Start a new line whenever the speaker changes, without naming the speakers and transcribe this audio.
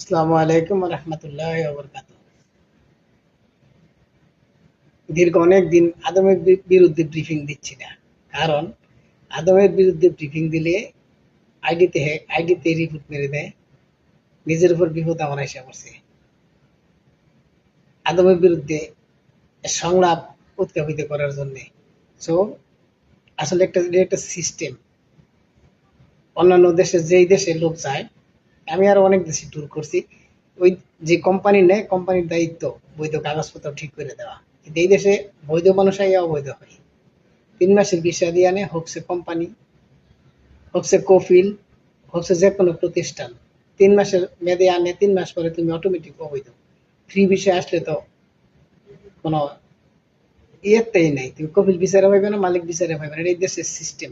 আসসালামু আলাইকুম রহমতুল্লাহ বরকাত। দীর্ঘ অনেক দিন আদমের বিরুদ্ধে ব্রিফিং দিচ্ছি না, কারণ আদমের বিরুদ্ধে ব্রিফিং দিলে আইডিতে রিপোর্ট মেরে দেয়। নিজের উপর বিপদ আমার এসে পড়ছে। আদমের বিরুদ্ধে সংলাপ উত্থাপিত করার জন্য। সো আসলে একটা সিস্টেম। অন্যান্য দেশে যেই দেশে লোক যায়, আমি আরো অনেক দেশে ট্যুর করছি, ওই যে কোম্পানি নেয় কোম্পানির দায়িত্ব বৈধ কাগজপত্র ঠিক করে দেওয়া। কিন্তু এই দেশে বৈধ মানুষ আইয়া অবৈধ হয়। 3 মাসের ভিসা দিয়ে আনে, হোক সে কোম্পানি, হোক সে কফিল, হোক সে যে কোনো প্রতিষ্ঠান। 3 মাসের মেয়াদে আনে, 3 মাস পরে তুমি অটোমেটিক অবৈধ। ফ্রি ভিসা আসলে তো কোনো ইয়েরটাই নাই, তুমি কফিল ভিসারে পাইবে না, মালিক ভিসারে পাইবে না। এটা এই দেশের সিস্টেম।